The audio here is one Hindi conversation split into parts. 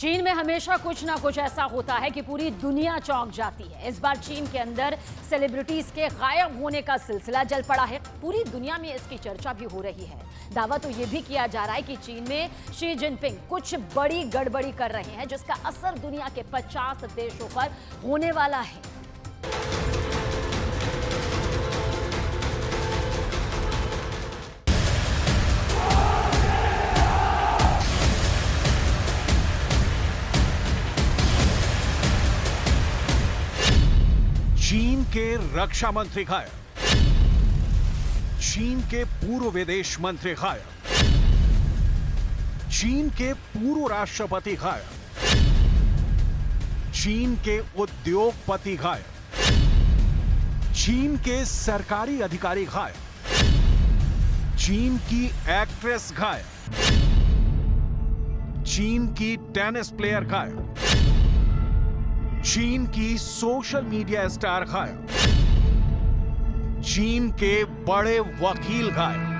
चीन में हमेशा कुछ ना कुछ ऐसा होता है कि पूरी दुनिया चौंक जाती है। इस बार चीन के अंदर सेलिब्रिटीज के गायब होने का सिलसिला जल पड़ा है। पूरी दुनिया में इसकी चर्चा भी हो रही है। दावा तो यह भी किया जा रहा है कि चीन में शी जिनपिंग कुछ बड़ी गड़बड़ी कर रहे हैं, जिसका असर दुनिया के 50 देशों पर होने वाला है। चीन के रक्षा मंत्री गायब, चीन के पूर्व विदेश मंत्री गायब, चीन के पूर्व राष्ट्रपति गायब, चीन के उद्योगपति गायब, चीन के सरकारी अधिकारी गायब, चीन की एक्ट्रेस गायब, चीन की टेनिस प्लेयर गायब, चीन की सोशल मीडिया स्टार गायब, चीन के बड़े वकील गायब।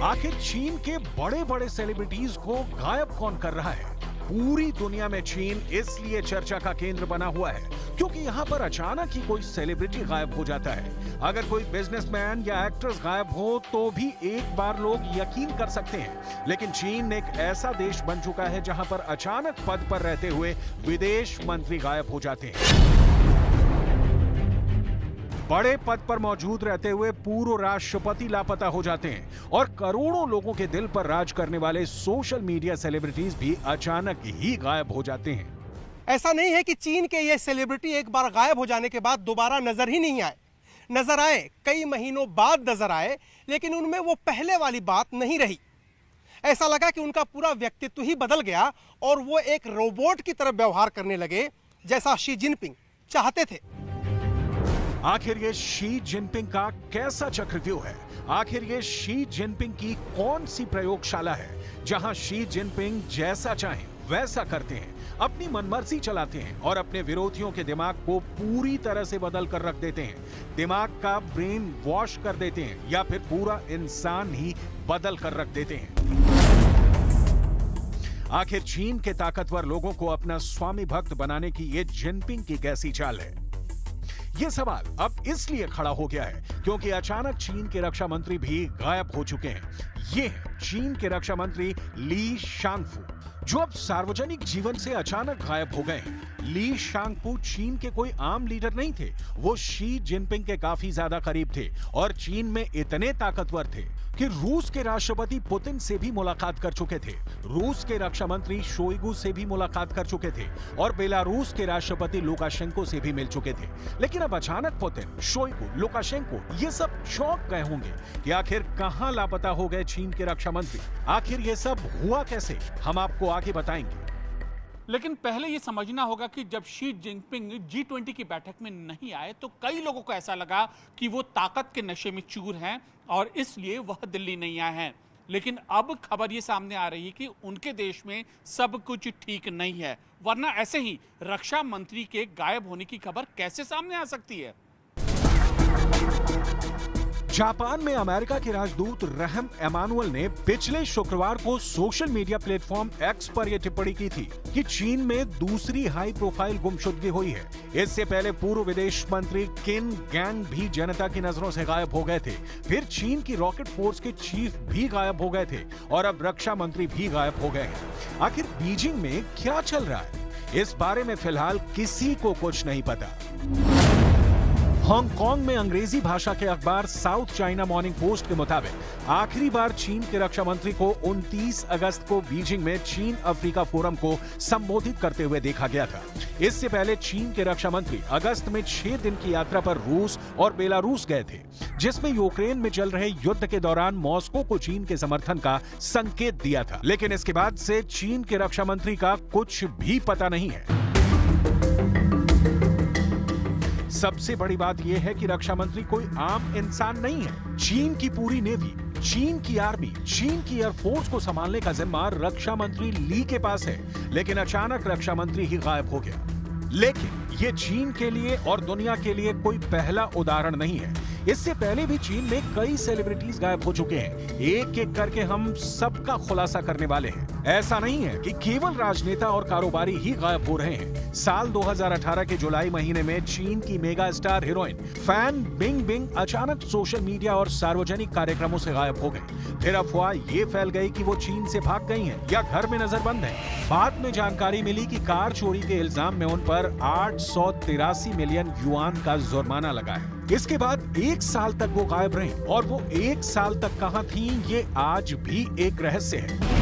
आखिर चीन के बड़े बड़े सेलिब्रिटीज को गायब कौन कर रहा है? पूरी दुनिया में चीन इसलिए चर्चा का केंद्र बना हुआ है क्योंकि यहां पर अचानक ही कोई सेलिब्रिटी गायब हो जाता है। अगर कोई बिजनेसमैन या एक्ट्रेस गायब हो तो भी एक बार लोग यकीन कर सकते हैं, लेकिन चीन एक ऐसा देश बन चुका है जहां पर अचानक पद पर रहते हुए विदेश मंत्री गायब हो जाते हैं। बड़े पद पर मौजूद रहते हुए पूर्व राष्ट्रपति लापता हो जाते हैं और करोड़ों लोगों के दिल पर राज करने वाले सोशल मीडिया सेलिब्रिटीज भी अचानक ही गायब हो जाते हैं। ऐसा नहीं है कि चीन के ये सेलिब्रिटी एक बार गायब हो जाने के बाद दोबारा नजर ही नहीं आए। नजर आए, कई महीनों बाद नजर आए, लेकिन उनमें वो पहले वाली बात नहीं रही। ऐसा लगा कि उनका पूरा व्यक्तित्व ही बदल गया और वो एक रोबोट की तरह व्यवहार करने लगे, जैसा शी जिनपिंग चाहते थे। आखिर ये शी जिनपिंग का कैसा चक्रव्यूह है? आखिर ये शी जिनपिंग की कौन सी प्रयोगशाला है जहां शी जिनपिंग जैसा चाहें वैसा करते हैं, अपनी मनमर्जी चलाते हैं और अपने विरोधियों के दिमाग को पूरी तरह से बदल कर रख देते हैं, दिमाग का ब्रेन वॉश कर देते हैं या फिर पूरा इंसान ही बदल कर रख देते हैं? आखिर चीन के ताकतवर लोगों को अपना स्वामी भक्त बनाने की ये जिनपिंग की कैसी चाल है? ये सवाल अब इसलिए खड़ा हो गया है क्योंकि अचानक चीन के रक्षा मंत्री भी गायब हो चुके हैं। ये है चीन के रक्षा मंत्री ली शांगफू, जो अब सार्वजनिक जीवन से अचानक गायब हो गए हैं। ली शांगफू चीन के कोई आम लीडर नहीं थे, वो शी जिनपिंग के काफी ज्यादा करीब थे और चीन में इतने ताकतवर थे कि रूस के राष्ट्रपति पुतिन से भी मुलाकात कर चुके थे, रूस के रक्षा मंत्री शोइगु से भी मुलाकात कर चुके थे और बेलारूस के राष्ट्रपति लुकाशेंको से भी मिल चुके थे। लेकिन अब अचानक पुतिन, शोइगु, लुकाशेंको ये सब चौंक गए होंगे कि आखिर कहां लापता हो गए चीन के रक्षा मंत्री। आखिर ये सब हुआ कैसे, हम आपको आगे बताएंगे। लेकिन पहले ये समझना होगा कि जब शी जिनपिंग G20 की बैठक में नहीं आए तो कई लोगों को ऐसा लगा कि वो ताकत के नशे में चूर हैं और इसलिए वह दिल्ली नहीं आए हैं। लेकिन अब खबर ये सामने आ रही है कि उनके देश में सब कुछ ठीक नहीं है, वरना ऐसे ही रक्षा मंत्री के गायब होने की खबर कैसे सामने आ सकती है? जापान में अमेरिका के राजदूत रहम एमानुअल ने पिछले शुक्रवार को सोशल मीडिया प्लेटफॉर्म एक्स पर यह टिप्पणी की थी कि चीन में दूसरी हाई प्रोफाइल गुमशुदगी हुई है। इससे पहले पूर्व विदेश मंत्री किन गैंग भी जनता की नजरों से गायब हो गए थे। फिर चीन की रॉकेट फोर्स के चीफ भी गायब हो गए थे और अब रक्षा मंत्री भी गायब हो गए हैं। आखिर बीजिंग में क्या चल रहा है, इस बारे में फिलहाल किसी को कुछ नहीं पता। हांगकांग में अंग्रेजी भाषा के अखबार साउथ चाइना मॉर्निंग पोस्ट के मुताबिक आखिरी बार चीन के रक्षा मंत्री को 29 अगस्त को बीजिंग में चीन अफ्रीका फोरम को संबोधित करते हुए देखा गया था। इससे पहले चीन के रक्षा मंत्री अगस्त में 6 दिन की यात्रा पर रूस और बेलारूस गए थे, जिसमें यूक्रेन में चल रहे युद्ध के दौरान मॉस्को को चीन के समर्थन का संकेत दिया था। लेकिन इसके बाद से चीन के रक्षा मंत्री का कुछ भी पता नहीं है। सबसे बड़ी बात यह है कि रक्षा मंत्री कोई आम इंसान नहीं है। चीन की पूरी नेवी, चीन की आर्मी, चीन की एयरफोर्स को संभालने का जिम्मा रक्षा मंत्री ली के पास है, लेकिन अचानक रक्षा मंत्री ही गायब हो गया। लेकिन ये चीन के लिए और दुनिया के लिए कोई पहला उदाहरण नहीं है। इससे पहले भी चीन में कई सेलिब्रिटीज गायब हो चुके हैं। एक एक करके हम सबका खुलासा करने वाले हैं। ऐसा नहीं है कि केवल राजनेता और कारोबारी ही गायब हो रहे हैं। साल 2018 के जुलाई महीने में चीन की mega star heroine Fan Bingbing अचानक सोशल मीडिया और सार्वजनिक कार्यक्रमोम से गायब हो गई। फिर अफवाह ये फैल गई कि वो चीन से भाग गई हैं या घर में नजरबंद हैं। बाद में जानकारी मिली कि कार चोरी के इल्जाम में उन पर 883 मिलियन युआन का जुर्माना लगा है। इसके बाद 1 साल तक वो गायब रहीं और वो 1 साल तक कहां थीं, ये आज भी एक रहस्य है।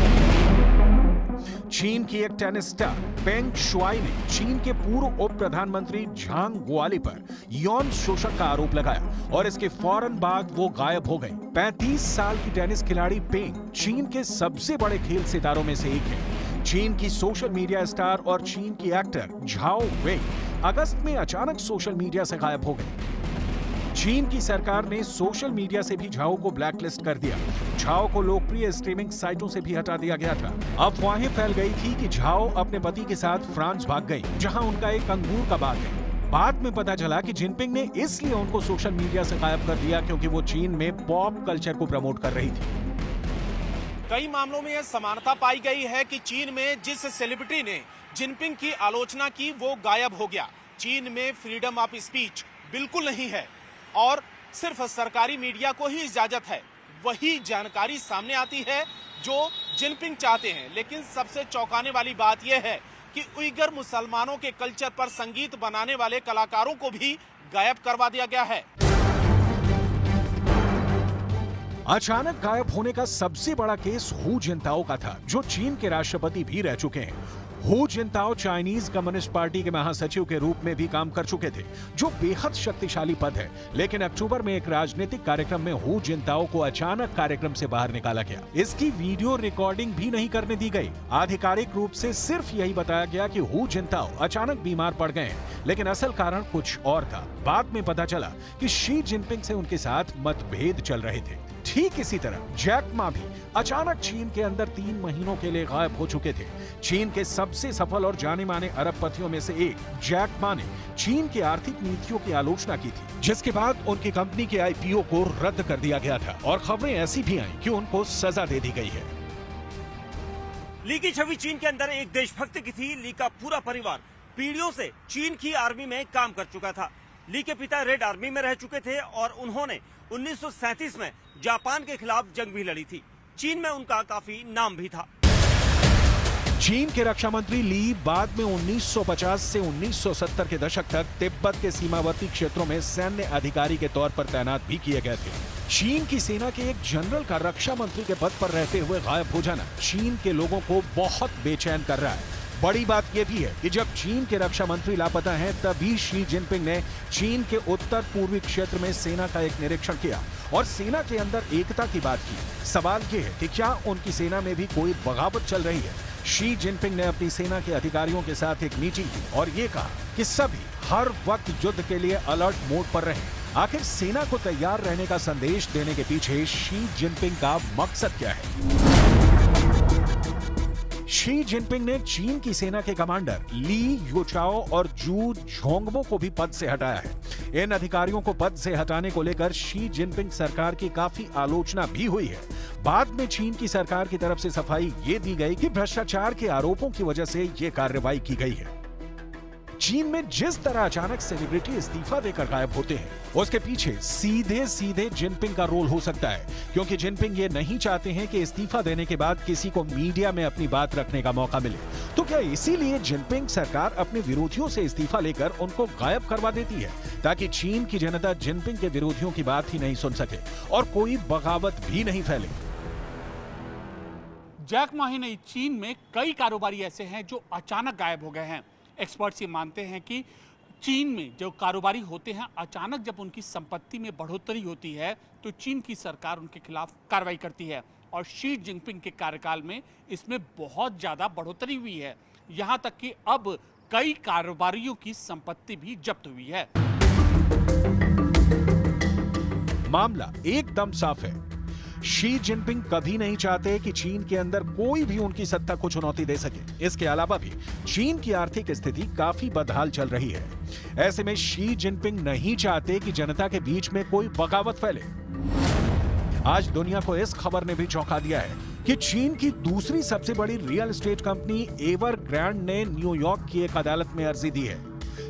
चीन की एक टेनिस स्टार पेंग शुआई ने चीन के पूर्व उप प्रधानमंत्री झांग गुआली पर यौन शोषण का आरोप लगाया और इसके फौरन बाद वो गायब हो गई। 35 साल की टेनिस खिलाड़ी पेंग चीन के सबसे बड़े खेल सितारों में से एक है। चीन की सोशल मीडिया स्टार और चीन की एक्टर झाओ वेई अगस्त में अचानक सोशल मीडिया से गायब हो गई। चीन की सरकार ने सोशल मीडिया से भी झाओ को ब्लैकलिस्ट कर दिया। झाओ को लोकप्रिय स्ट्रीमिंग साइटों से भी हटा दिया गया था। अफवाहें फैल गई थी कि झाओ अपने पति के साथ फ्रांस भाग गई, जहां उनका एक अंगूर का बाग है। बाद में पता चला कि जिनपिंग ने इसलिए उनको सोशल मीडिया से गायब कर दिया क्योंकि वो चीन में पॉप कल्चर को प्रमोट कर रही थी। कई मामलों में यह समानता पाई गई है कि चीन में जिस सेलिब्रिटी ने जिनपिंग की आलोचना की वो गायब हो गया। चीन में फ्रीडम ऑफ स्पीच बिल्कुल नहीं है और सिर्फ सरकारी मीडिया को ही इजाजत है। वही जानकारी सामने आती है जो जिनपिंग चाहते हैं। लेकिन सबसे चौंकाने वाली बात यह है कि उइगर मुसलमानों के कल्चर पर संगीत बनाने वाले कलाकारों को भी गायब करवा दिया गया है। अचानक गायब होने का सबसे बड़ा केस हू जिनताओ का था, जो चीन के राष्ट्रपति भी रह चुके हैं। हू जिनताओ चाइनीज कम्युनिस्ट पार्टी के महासचिव के रूप में भी काम कर चुके थे, जो बेहद शक्तिशाली पद है। लेकिन अक्टूबर में एक राजनीतिक कार्यक्रम में हू जिनताओ को अचानक कार्यक्रम से बाहर निकाला गया। इसकी वीडियो रिकॉर्डिंग भी नहीं करने दी गई। आधिकारिक रूप से सिर्फ यही बताया गया कि हू जिनताओ अचानक बीमार पड़ गए हैं, लेकिन असल कारण कुछ और था। बाद में पता चला कि शी जिनपिंग से उनके साथ मतभेद चल रहे थे। ठीक इसी तरह जैक मा भी अचानक चीन के अंदर 3 महीनों के लिए गायब हो चुके थे। चीन के सबसे सफल और जाने माने अरबपतियों में से एक जैक मा ने चीन की आर्थिक नीतियों की आलोचना की थी, जिसके बाद उनकी कंपनी के आईपीओ को रद्द कर दिया गया था और खबरें ऐसी भी आईं कि उनको सजा दे दी गई है। ली की छवि चीन के अंदर एक देशभक्त की थी। ली का पूरा परिवार पीढ़ियों से चीन की आर्मी में काम कर चुका था। ली के पिता रेड आर्मी में रह चुके थे और उन्होंने 1937 में जापान के खिलाफ जंग भी लड़ी थी। चीन में उनका काफी नाम भी था। चीन के रक्षा मंत्री ली बाद में 1950 से 1970 के दशक तक तिब्बत के सीमावर्ती क्षेत्रों में सैन्य अधिकारी के तौर पर तैनात भी किए गए थे। चीन की सेना के एक जनरल का रक्षा मंत्री के पद पर रहते हुए गायब हो जाना चीन के लोगों को बहुत बेचैन कर रहा है। बड़ी बात यह भी है कि जब चीन के रक्षा मंत्री लापता हैं, तभी शी जिनपिंग ने चीन के उत्तर पूर्वी क्षेत्र में सेना का एक निरीक्षण किया और सेना के अंदर एकता की बात की। सवाल यह है कि क्या उनकी सेना में भी कोई बगावत चल रही है? शी जिनपिंग ने अपनी सेना के अधिकारियों के साथ एक मीटिंग की और ये कहा कि सभी हर वक्त युद्ध के लिए अलर्ट मोड पर रहें। आखिर सेना को तैयार रहने का संदेश देने के पीछे शी जिनपिंग का मकसद क्या है? शी जिनपिंग ने चीन की सेना के कमांडर ली युचाओ और जू झोंगमो को भी पद से हटाया है। इन अधिकारियों को पद से हटाने को लेकर शी जिनपिंग सरकार की काफी आलोचना भी हुई है। बाद में चीन की सरकार की तरफ से सफाई ये दी गई कि भ्रष्टाचार के आरोपों की वजह से ये कार्रवाई की गई है। चीन में जिस तरह अचानक सेलिब्रिटी इस्तीफा देकर गायब होते हैं, उसके पीछे सीधे सीधे जिनपिंग का रोल हो सकता है, क्योंकि जिनपिंग ये नहीं चाहते हैं कि इस्तीफा देने के बाद किसी को मीडिया में अपनी बात रखने का मौका मिले। तो क्या इसीलिए जिनपिंग सरकार अपने विरोधियों से इस्तीफा लेकर उनको गायब करवा देती है, ताकि चीन की जनता जिनपिंग के विरोधियों की बात ही नहीं सुन सके और कोई बगावत भी नहीं फैले? जैक मा ही नहीं, चीन में कई कारोबारी ऐसे हैं जो अचानक गायब हो गए हैं। एक्सपर्ट्स ये मानते हैं कि चीन में जो कारोबारी होते हैं, अचानक जब उनकी संपत्ति में बढ़ोतरी होती है तो चीन की सरकार उनके खिलाफ कार्रवाई करती है और शी जिनपिंग के कार्यकाल में इसमें बहुत ज्यादा बढ़ोतरी हुई है। यहां तक कि अब कई कारोबारियों की संपत्ति भी जब्त हुई है। मामला एकदम साफ है। शी जिनपिंग कभी नहीं चाहते कि चीन के अंदर कोई भी उनकी सत्ता को चुनौती दे सके। इसके अलावा भी चीन की आर्थिक स्थिति काफी बदहाल चल रही है। ऐसे में शी जिनपिंग नहीं चाहते कि जनता के बीच में कोई बगावत फैले। आज दुनिया को इस खबर ने भी चौंका दिया है कि चीन की दूसरी सबसे बड़ी रियल एस्टेट कंपनी एवरग्रांड ने न्यूयॉर्क की एक अदालत में अर्जी दी है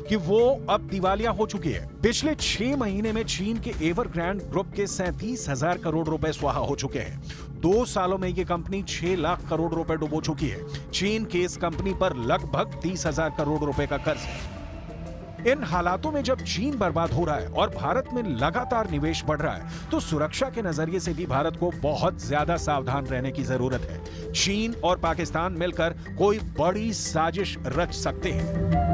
कि वो अब दिवालिया हो चुकी है। पिछले 6 महीने में चीन के एवरग्रांड ग्रुप के 37,000 करोड़ रुपए स्वाहा हो चुके हैं। 2 सालों में ये कंपनी 6 लाख करोड़ रुपए डुबो चुकी है। चीन की इस कंपनी पर लगभग 30,000 करोड़ रुपए का कर्ज है। इन हालातों में जब चीन बर्बाद हो रहा है और भारत में लगातार निवेश बढ़ रहा है, तो सुरक्षा के नजरिए से भी भारत को बहुत ज्यादा सावधान रहने की जरूरत है। चीन और पाकिस्तान मिलकर कोई बड़ी साजिश रच सकते हैं।